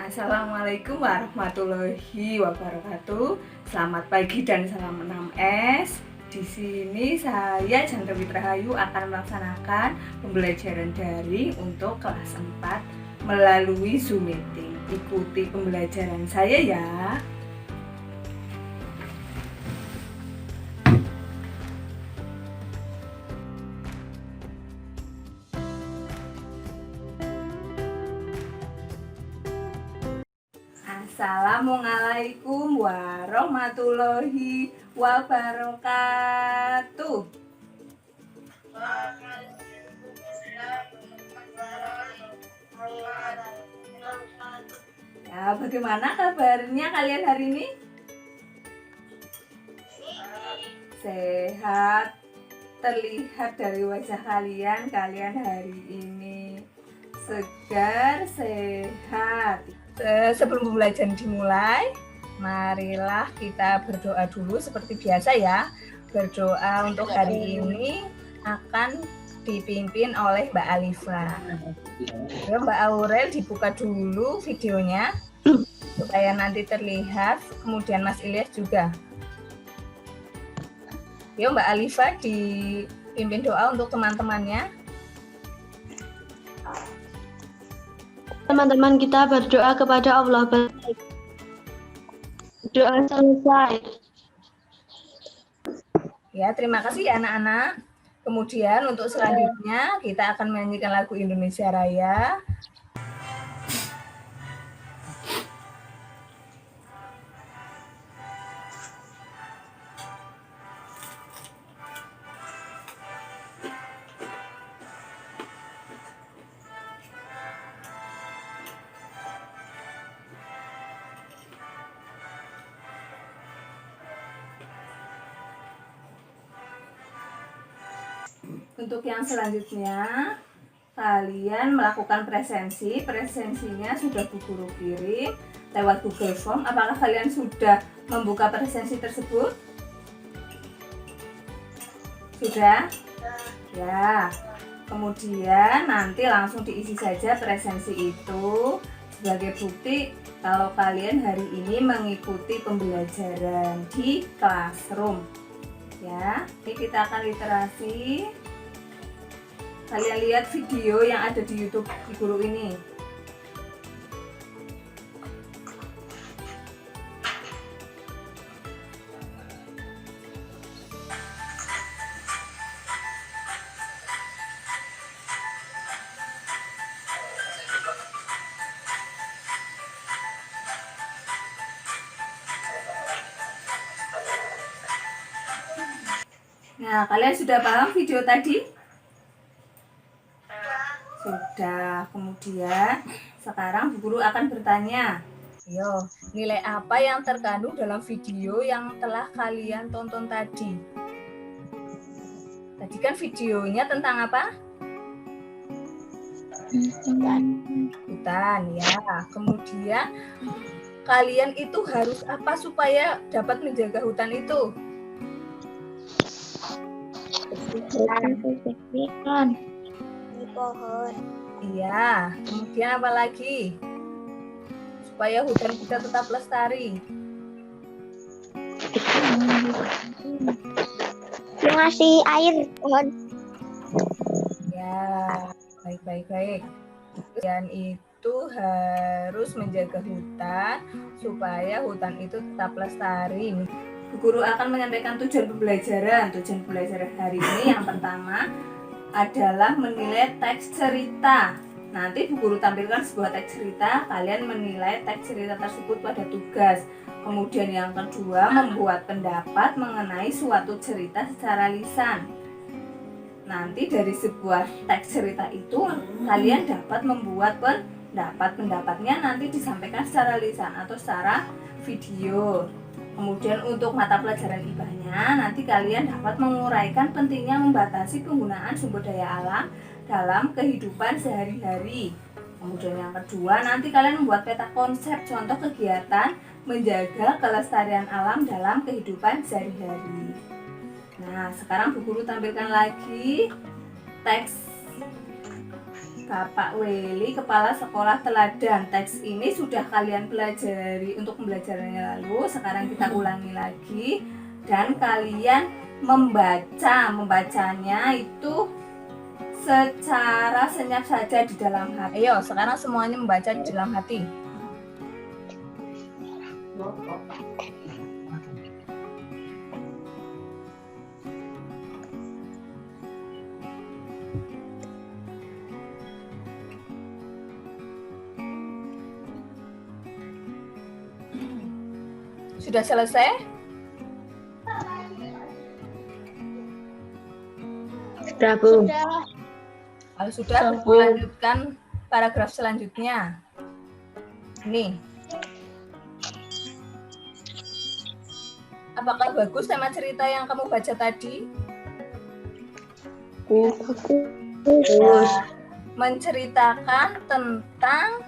Assalamualaikum warahmatullahi wabarakatuh. Selamat pagi dan salam 6S. Di sini saya Chandrawit Rahayu akan melaksanakan pembelajaran daring untuk kelas 4 melalui Zoom meeting. Ikuti pembelajaran saya ya. Assalamualaikum warahmatullahi wabarakatuh. Ya, bagaimana kabarnya kalian hari ini? Sehat. Terlihat dari wajah kalian hari ini segar, sehat. Sebelum pembelajaran dimulai, marilah kita berdoa dulu seperti biasa ya. Berdoa untuk hari ini akan dipimpin oleh Mbak Alifa. Ya, Mbak Aurel dibuka dulu videonya supaya nanti terlihat, kemudian Mas Ilyas juga. Yuk Mbak Alifa dipimpin doa untuk teman-temannya. Teman-teman kita berdoa kepada Allah. Doa selesai. Ya, terima kasih ya anak-anak. Kemudian untuk selanjutnya kita akan menyanyikan lagu Indonesia Raya. Untuk yang selanjutnya, kalian melakukan presensi. Presensinya sudah Bu Guru kirim lewat Google Form. Apakah kalian sudah membuka presensi tersebut? Sudah? Ya. Kemudian nanti langsung diisi saja presensi itu sebagai bukti kalau kalian hari ini mengikuti pembelajaran di classroom. Ya, ini kita akan literasi. Kalian lihat video yang ada di YouTube di guru ini. Nah, kalian sudah paham video tadi? Sudah. Kemudian sekarang Bu Guru akan bertanya, ayo, nilai apa yang terkandung dalam video yang telah kalian tonton tadi? Tadi kan videonya tentang apa? Hutan, ya. Kemudian kalian itu harus apa supaya dapat menjaga hutan itu? Pohon. Iya. Kemudian apa lagi? Supaya hutan kita tetap lestari. Ngasih air pohon. Ya, baik. Dan itu harus menjaga hutan supaya hutan itu tetap lestari. Bu Guru akan menyampaikan tujuan pembelajaran. Tujuan pembelajaran hari ini yang pertama adalah menilai teks cerita. Nanti Bu Guru tampilkan sebuah teks cerita, kalian menilai teks cerita tersebut pada tugas. Kemudian yang kedua, membuat pendapat mengenai suatu cerita secara lisan. Nanti dari sebuah teks cerita itu kalian dapat membuat pendapatnya nanti disampaikan secara lisan atau secara video. Kemudian untuk mata pelajaran IPA-nya nanti kalian dapat menguraikan pentingnya membatasi penggunaan sumber daya alam dalam kehidupan sehari-hari. Kemudian yang kedua nanti kalian membuat peta konsep contoh kegiatan menjaga kelestarian alam dalam kehidupan sehari-hari. Nah, sekarang Bu Guru tampilkan lagi teks Bapak Weli, Kepala Sekolah Teladan. Teks ini sudah kalian pelajari untuk pembelajarannya lalu. Sekarang kita ulangi lagi. Dan kalian membacanya itu secara senyap saja di dalam hati. Ayo, sekarang semuanya membaca di dalam hati. Sudah selesai? Sudah, Bu. Kalau sudah, lanjutkan paragraf selanjutnya. Ini. Apakah bagus tema cerita yang kamu baca tadi? Bagus. Menceritakan tentang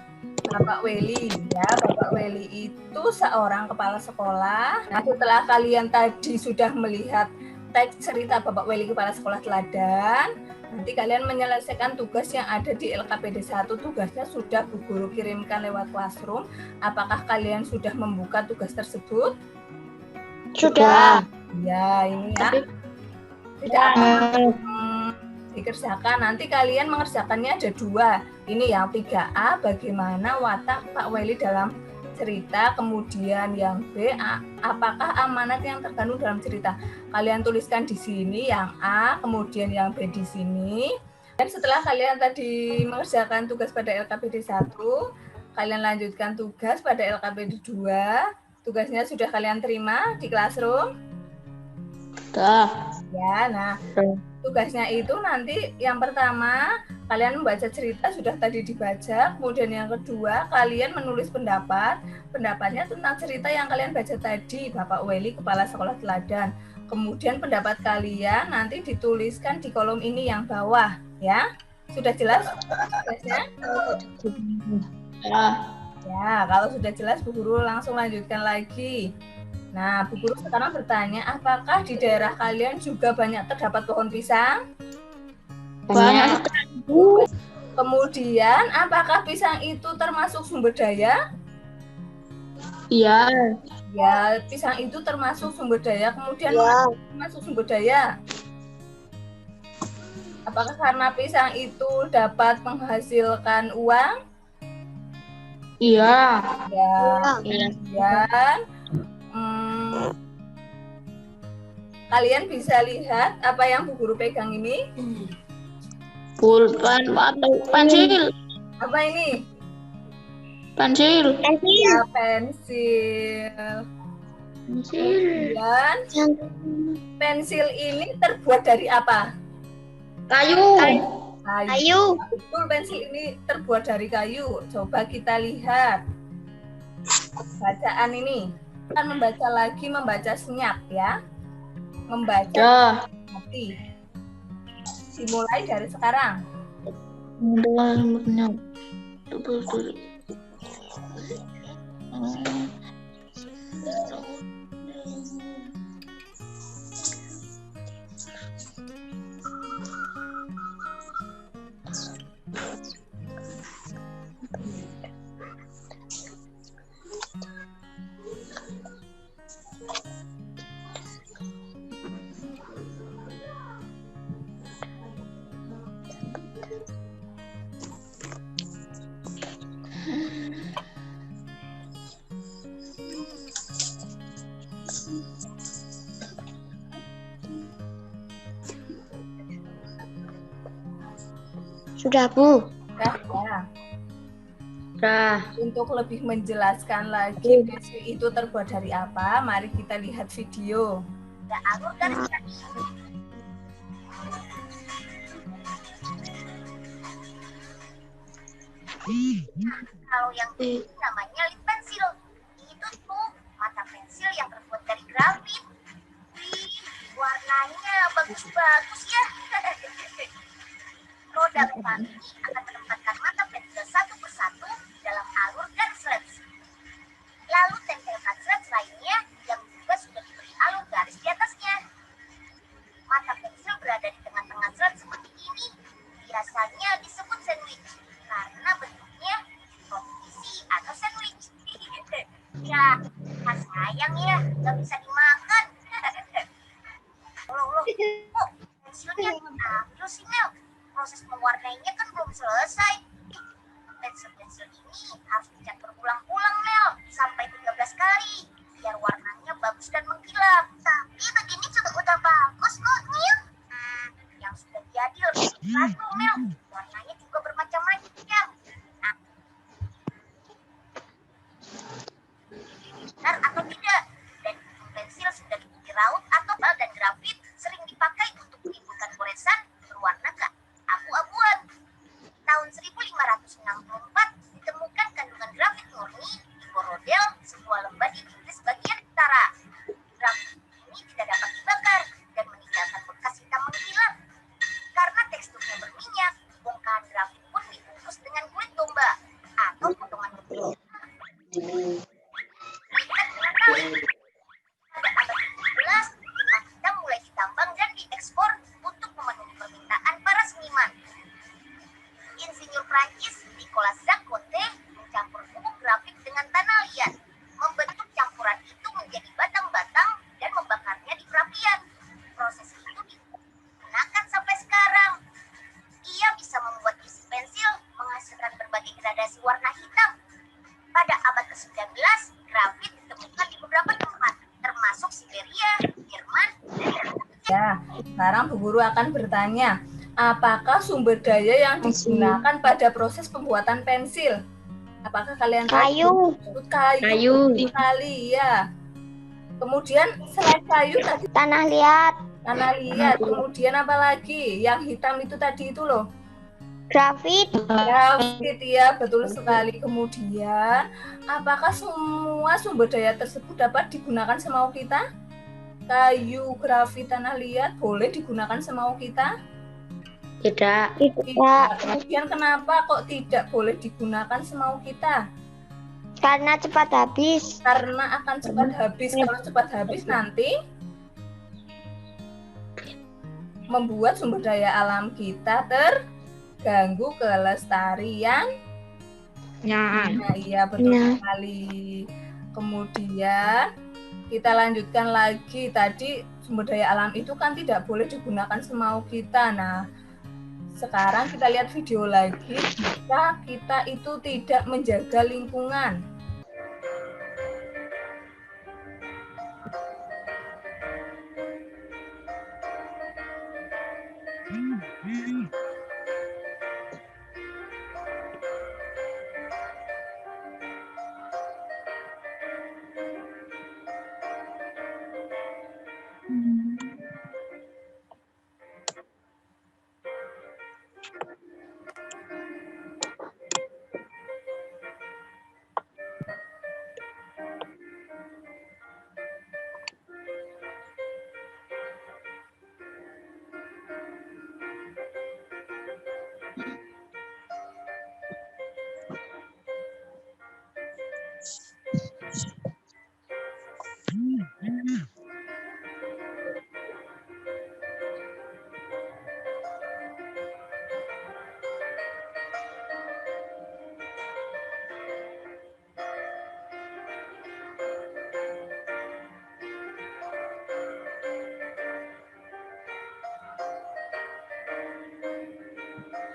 Bapak Weli. Ya, Bapak Weli itu seorang kepala sekolah. Nah, setelah kalian tadi sudah melihat teks cerita Bapak Weli Kepala Sekolah Teladan, nanti kalian menyelesaikan tugas yang ada di LKPD 1. Tugasnya sudah Bu Guru kirimkan lewat Classroom. Apakah kalian sudah membuka tugas tersebut? Sudah. Ya, ini ya. Tidak dikerjakan. Nanti kalian mengerjakannya ada 2. Ini yang 3A, bagaimana watak Pak Weli dalam cerita. Kemudian yang B, apakah amanat yang terkandung dalam cerita. Kalian tuliskan di sini yang A, kemudian yang B di sini. Dan setelah kalian tadi mengerjakan tugas pada LKPD 1, kalian lanjutkan tugas pada LKPD 2. Tugasnya sudah kalian terima di Classroom? Sudah. Ya, nah tugasnya itu nanti yang pertama kalian membaca cerita sudah tadi dibaca, kemudian yang kedua kalian menulis pendapat. Pendapatnya tentang cerita yang kalian baca tadi, Bapak Weli Kepala Sekolah Teladan. Kemudian pendapat kalian nanti dituliskan di kolom ini yang bawah, ya. Sudah jelas tugasnya? Ya, kalau sudah jelas Bu Guru langsung lanjutkan lagi. Nah, Bu Guru sekarang bertanya, apakah di daerah kalian juga banyak terdapat pohon pisang? Banyak. Kemudian, apakah pisang itu termasuk sumber daya? Iya. Ya, pisang itu termasuk sumber daya. Kemudian, termasuk sumber daya? Apakah karena pisang itu dapat menghasilkan uang? Iya. Ya, kemudian kalian bisa lihat apa yang Bu Guru pegang ini? Pulpen atau pensil. Apa ini? Pensil. Ya, pensil. Kemudian, pensil ini terbuat dari apa? Kayu. Kayu. Betul, pensil ini terbuat dari kayu. Coba kita lihat bacaan ini. Kita membaca lagi, membaca senyap ya. Membaca hati. Dimulai dari sekarang. Sudah, Bu. Ya. Sudah. Untuk lebih menjelaskan lagi pensil itu terbuat dari apa, mari kita lihat video. Alur garis kalau yang ini namanya lip pensil. Itu tuh mata pensil yang terbuat dari grafit. Wih, warnanya bagus-bagus ya. Roda kami akan menempatkan mata pensil satu persatu dalam alur garis lens. Lalu tempelkan lens lainnya yang juga sudah diberi alur garis di atasnya. Mata pensil berada di tengah-tengah lens seperti ini. Biasanya disebut sandwich. terus sih, Mel? Proses mewarnainya kan belum selesai. Pensil-pensil ini harus dicat berulang-ulang, Mel, sampai 13 kali biar warnanya bagus dan mengkilap. Tapi begini juga udah bagus kok, Mil. Yang sudah jadi lebih lagi, Mel. Warnanya juga bermacam-macam. Nah, benar atau tidak? Dan pensil sudah diuji raut atau bal dan grafit sering dipakai untuk menimbulkan goresan berwarna abu-abuan. Tahun 1564 ditemukan kandungan grafit murni di Borodel, sebuah lembah di Inggris bagian utara. Grafit ini tidak dapat dibakar dan meninggalkan bekas hitam mengkilap. Karena teksturnya berminyak, bongkahan grafit pun dibungkus dengan kulit domba atau potongan berbeda. Pada abad ke-17, timah hitam mulai ditambang dan diekspor untuk memenuhi permintaan para seniman. Insinyur Prancis Nicolas Jacques mencampur bubuk grafit dengan tanah liat, membentuk campuran itu menjadi batang-batang dan membakarnya di perapian. Proses itu digunakan sampai sekarang. Ia bisa membuat isi pensil menghasilkan berbagai gradasi warna hitam. Pada abad ke-19, grafit ditemukan di beberapa tempat, termasuk Siberia, Jerman, dan Ya, sekarang Bu Guru akan bertanya, apakah sumber daya yang digunakan pada proses pembuatan pensil? Apakah kalian Kayu. tahu? Kayu. Kayu. Betul sekali, ya. Kemudian selain kayu tadi Tanah liat. tanah liat, kemudian apa lagi? Yang hitam itu tadi itu loh. Grafit. Grafit, ya, betul sekali. Kemudian, apakah semua sumber daya tersebut dapat digunakan semau kita? Kayu, grafit, tanah liat boleh digunakan semau kita? Tidak. Tidak. Kemudian kenapa kok tidak boleh digunakan semau kita? Karena cepat habis. Karena akan cepat habis. Kalau cepat habis nanti membuat sumber daya alam kita terganggu kelestarian. Nah, iya betul sekali. Kemudian kita lanjutkan lagi, tadi sumber daya alam itu kan tidak boleh digunakan semau kita. Nah, sekarang kita lihat video lagi, jika kita itu tidak menjaga lingkungan.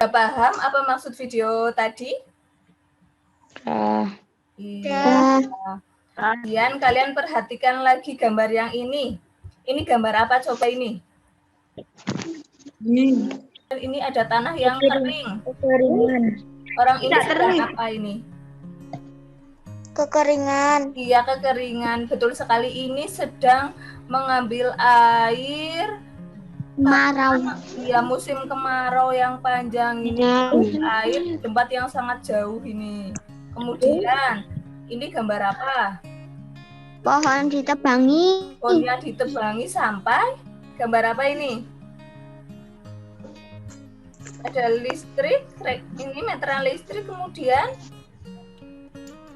Sudah paham apa maksud video tadi? Iya. Kemudian kalian perhatikan lagi gambar yang ini. Ini gambar apa coba ini? Ini ada tanah yang kering. Kekeringan. Orang ini sedang apa ini? Kekeringan. Iya, kekeringan. Betul sekali, ini sedang mengambil air. Kemarau. Iya, musim kemarau yang panjang ini. Air di tempat yang sangat jauh ini. Kemudian, ini gambar apa? Pohon ditebangi. Pohonnya ditebangi sampai gambar apa ini? Ada listrik, ini meteran listrik, kemudian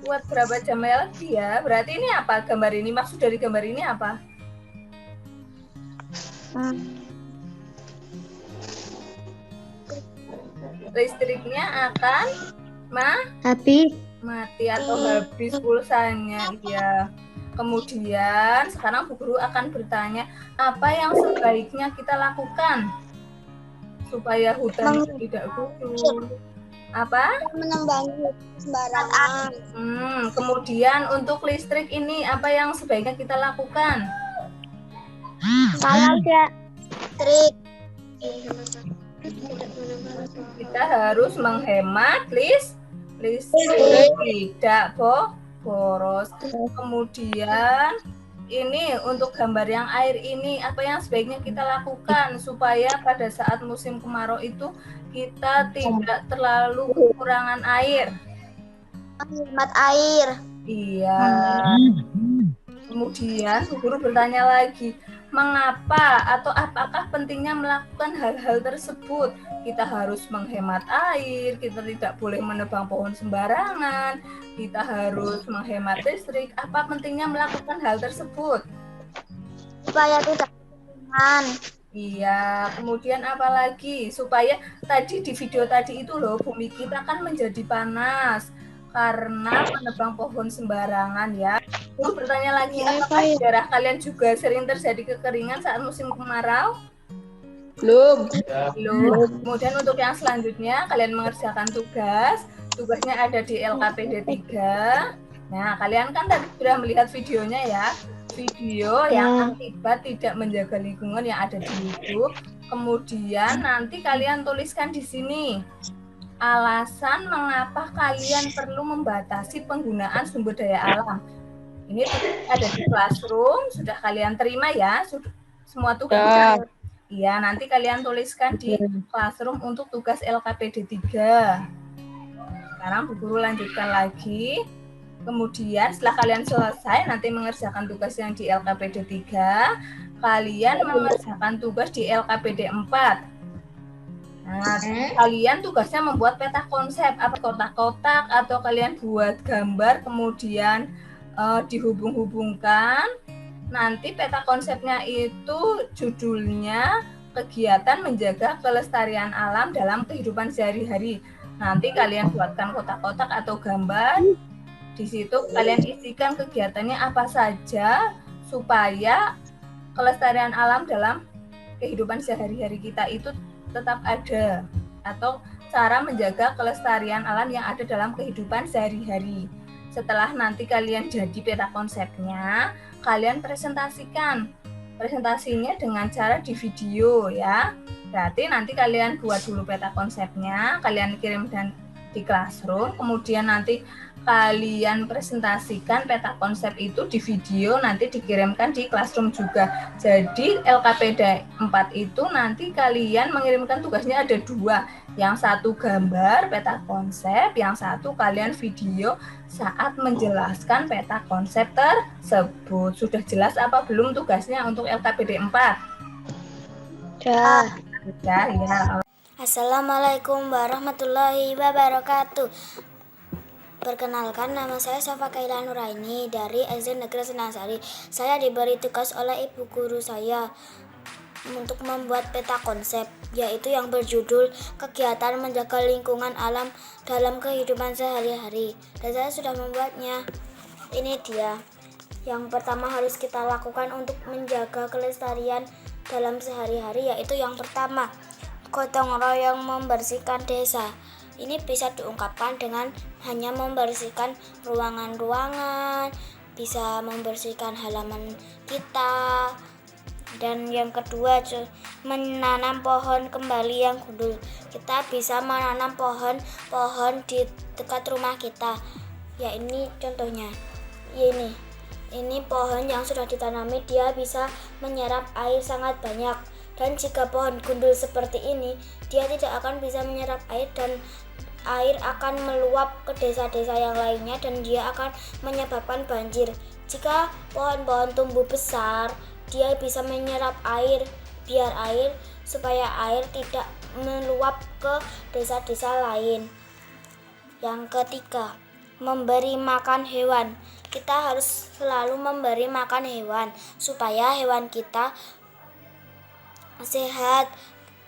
buat berapa jam lagi ya? Berarti ini apa gambar ini? Maksud dari gambar ini apa? Listriknya akan Habis. mati atau habis pulsanya, ya. Kemudian sekarang Bu Guru akan bertanya, apa yang sebaiknya kita lakukan supaya hutan itu tidak gundul. Apa? Menembangi sembarangan. Kemudian untuk listrik ini apa yang sebaiknya kita lakukan? Kalau ada trik. Kita harus menghemat listrik, tidak boros. Kemudian ini untuk gambar yang air ini apa yang sebaiknya kita lakukan supaya pada saat musim kemarau itu kita tidak terlalu kekurangan air. Menghemat air. Iya. Kemudian Bu Guru bertanya lagi, mengapa atau apakah pentingnya melakukan hal-hal tersebut? Kita harus menghemat air, kita tidak boleh menebang pohon sembarangan, kita harus menghemat listrik. Apa pentingnya melakukan hal tersebut? Supaya tidak kekurangan. Iya, kemudian apa lagi? Supaya tadi di video tadi itu loh, bumi kita kan menjadi panas karena menebang pohon sembarangan ya. Guru bertanya lagi, apakah di daerah kalian juga sering terjadi kekeringan saat musim kemarau? Belum. Kemudian untuk yang selanjutnya, kalian mengerjakan tugasnya ada di LKPD 3. Nah, kalian kan tadi sudah melihat videonya ya, video yang akibat tidak menjaga lingkungan yang ada di YouTube. Kemudian nanti kalian tuliskan di sini alasan mengapa kalian perlu membatasi penggunaan sumber daya alam. Ini ada di Classroom, sudah kalian terima ya, semua tugas. Iya, nanti kalian tuliskan di Classroom untuk tugas LKPD 3. Sekarang Bu Guru lanjutkan lagi. Kemudian setelah kalian selesai nanti mengerjakan tugas yang di LKPD 3, kalian mengerjakan tugas di LKPD 4. Nah, kalian tugasnya membuat peta konsep, apa kotak-kotak atau kalian buat gambar kemudian dihubung-hubungkan. Nanti peta konsepnya itu judulnya kegiatan menjaga kelestarian alam dalam kehidupan sehari-hari. Nanti kalian buatkan kotak-kotak atau gambar. Di situ kalian isikan kegiatannya apa saja supaya kelestarian alam dalam kehidupan sehari-hari kita itu tetap ada, atau cara menjaga kelestarian alam yang ada dalam kehidupan sehari-hari. Setelah nanti kalian jadi peta konsepnya, kalian presentasinya dengan cara di video ya. Berarti nanti kalian buat dulu peta konsepnya, kalian kirim di Classroom, kemudian nanti kalian presentasikan peta konsep itu di video, nanti dikirimkan di Classroom juga. Jadi LKPD 4 itu nanti kalian mengirimkan tugasnya ada 2. Yang satu gambar peta konsep, yang satu kalian video saat menjelaskan peta konsep tersebut. Sudah jelas apa belum tugasnya untuk LKPD 4? Sudah ya. Assalamualaikum warahmatullahi wabarakatuh. Perkenalkan, nama saya Syafa Kaila Nuraini dari SD Negeri Senasari. Saya diberi tugas oleh ibu guru saya untuk membuat peta konsep, yaitu yang berjudul kegiatan menjaga lingkungan alam dalam kehidupan sehari-hari. Dan saya sudah membuatnya. Ini dia. Yang pertama harus kita lakukan untuk menjaga kelestarian dalam sehari-hari, yaitu yang pertama, gotong royong membersihkan desa. Ini bisa diungkapkan dengan hanya membersihkan ruangan-ruangan, bisa membersihkan halaman kita. Dan yang kedua, menanam pohon kembali yang gundul. Kita bisa menanam pohon di dekat rumah kita. Ya, ini contohnya. Ini pohon yang sudah ditanami, dia bisa menyerap air sangat banyak. Dan jika pohon gundul seperti ini, dia tidak akan bisa menyerap air dan air akan meluap ke desa-desa yang lainnya dan dia akan menyebabkan banjir. Jika pohon-pohon tumbuh besar, dia bisa menyerap air, supaya air tidak meluap ke desa-desa lain. Yang ketiga, memberi makan hewan. Kita harus selalu memberi makan hewan supaya hewan kita sehat,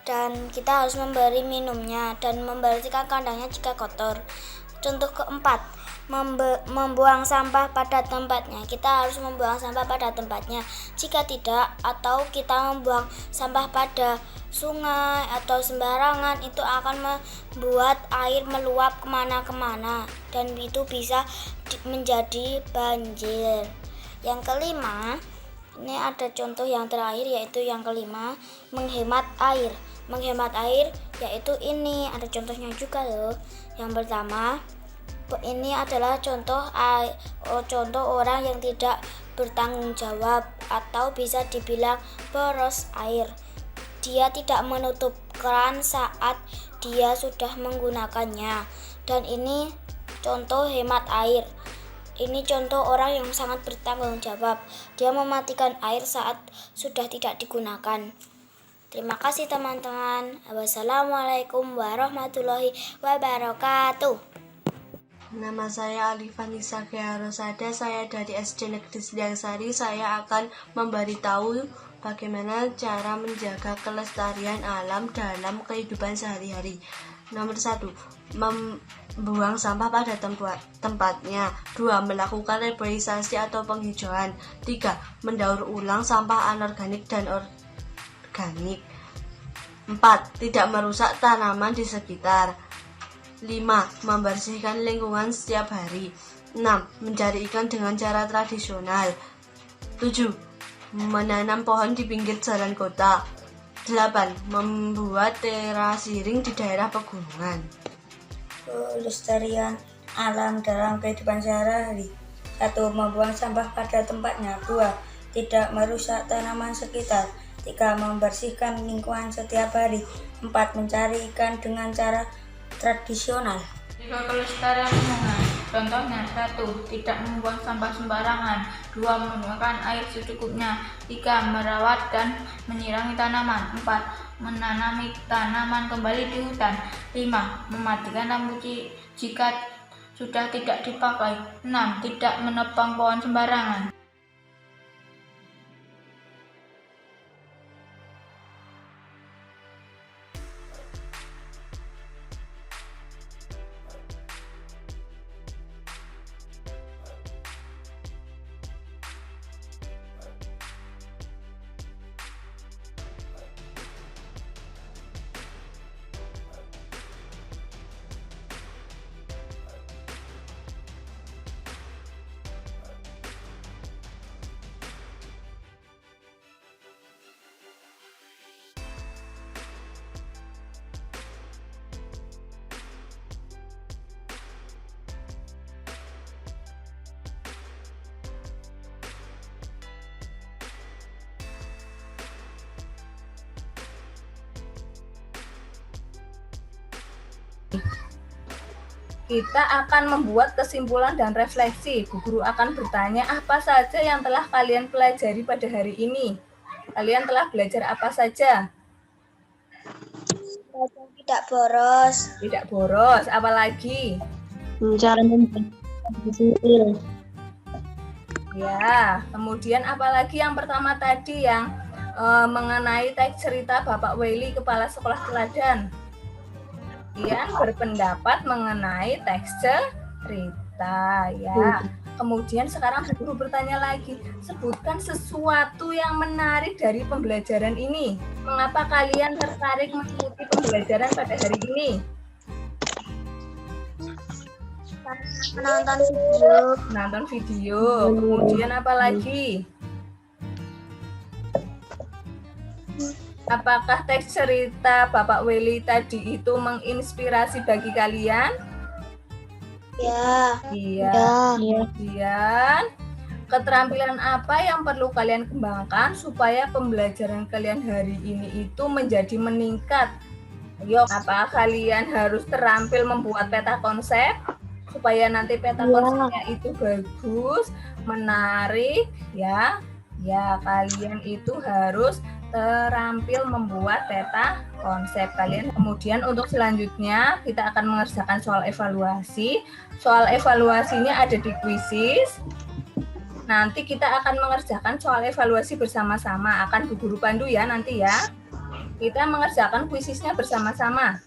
dan kita harus memberi minumnya dan membersihkan kandangnya jika kotor. Contoh keempat, membuang sampah pada tempatnya. Kita harus membuang sampah pada tempatnya. Jika tidak, atau kita membuang sampah pada sungai atau sembarangan, itu akan membuat air meluap kemana-kemana dan itu bisa menjadi banjir. Yang kelima, ini ada contoh yang terakhir, yaitu yang kelima, menghemat air. Menghemat air yaitu ini, ada contohnya juga loh. Yang pertama, ini adalah contoh orang yang tidak bertanggung jawab atau bisa dibilang boros air. Dia tidak menutup keran saat dia sudah menggunakannya. Dan ini contoh hemat air. Ini contoh orang yang sangat bertanggung jawab. Dia mematikan air saat sudah tidak digunakan. Terima kasih teman-teman. Wassalamualaikum warahmatullahi wabarakatuh. Nama saya Alifanisa Rosada, saya dari SD Negeri Sediangsari. Saya akan memberitahu bagaimana cara menjaga kelestarian alam dalam kehidupan sehari-hari. Nomor 1, membuang sampah pada tempatnya. 2, melakukan reboisasi atau penghijauan. 3, mendaur ulang sampah anorganik dan organik. 4, tidak merusak tanaman di sekitar. 5, membersihkan lingkungan setiap hari. 6, mencari ikan dengan cara tradisional. 7, menanam pohon di pinggir jalan kota. 8, membuat terasiring di daerah pegunungan. Pelestarian alam dalam kehidupan sehari-hari. 1, membuang sampah pada tempatnya. 2, tidak merusak tanaman sekitar. 3, membersihkan lingkungan setiap hari. 4, mencari ikan dengan cara tradisional. Jika kelestarian lingkungan, contohnya 1, tidak membuang sampah sembarangan. 2, menggunakan air secukupnya. 3, merawat dan menyirami tanaman. 4, menanami tanaman kembali di hutan. 5, mematikan lampu jika sudah tidak dipakai. 6, tidak menebang pohon sembarangan. Kita akan membuat kesimpulan dan refleksi. Bu Guru akan bertanya apa saja yang telah kalian pelajari pada hari ini. Kalian telah belajar apa saja? Tidak boros. Tidak boros, apalagi? Cara membuat Ya, kemudian apalagi yang pertama tadi yang mengenai teks cerita Bapak Weli, Kepala Sekolah Teladan. Yang berpendapat mengenai teks cerita, ya. Kemudian sekarang Bu Guru bertanya lagi, sebutkan sesuatu yang menarik dari pembelajaran ini. Mengapa kalian tertarik mengikuti pembelajaran pada hari ini? Menonton video. Nonton video. Kemudian apa lagi? Apakah teks cerita Bapak Weli tadi itu menginspirasi bagi kalian? Ya. Iya. Ya. Kemudian, keterampilan apa yang perlu kalian kembangkan supaya pembelajaran kalian hari ini itu menjadi meningkat? Ayo, apa kalian harus terampil membuat peta konsep supaya nanti peta konsepnya itu bagus, menarik, ya? Ya, kalian itu harus terampil membuat peta konsep kalian. Kemudian untuk selanjutnya kita akan mengerjakan soal evaluasi. Soal evaluasinya ada di kuisis. Nanti kita akan mengerjakan soal evaluasi bersama-sama. Akan Bu Guru pandu ya nanti ya. Kita mengerjakan kuisisnya bersama-sama.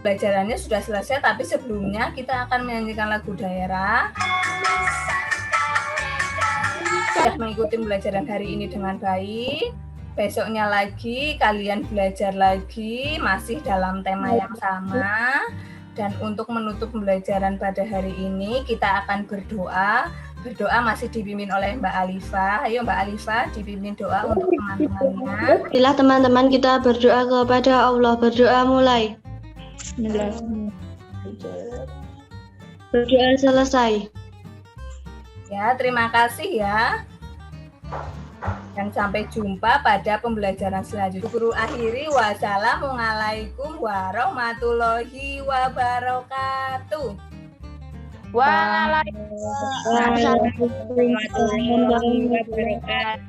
Pelajarannya sudah selesai, tapi sebelumnya kita akan menyanyikan lagu daerah. Sudah mengikuti pembelajaran hari ini dengan baik. Besoknya lagi kalian belajar lagi, masih dalam tema yang sama. Dan untuk menutup pembelajaran pada hari ini, kita akan berdoa. Berdoa masih dipimpin oleh Mbak Alifa. Ayo Mbak Alifa, dipimpin doa untuk teman-temannya. Bila teman-teman kita berdoa kepada Allah, berdoa mulai. Berdoa selesai. Ya, terima kasih ya. Dan sampai jumpa pada pembelajaran selanjutnya. Guru akhiri, wassalamualaikum warahmatullahi wabarakatuh. Waalaikumsalam warahmatullahi wabarakatuh.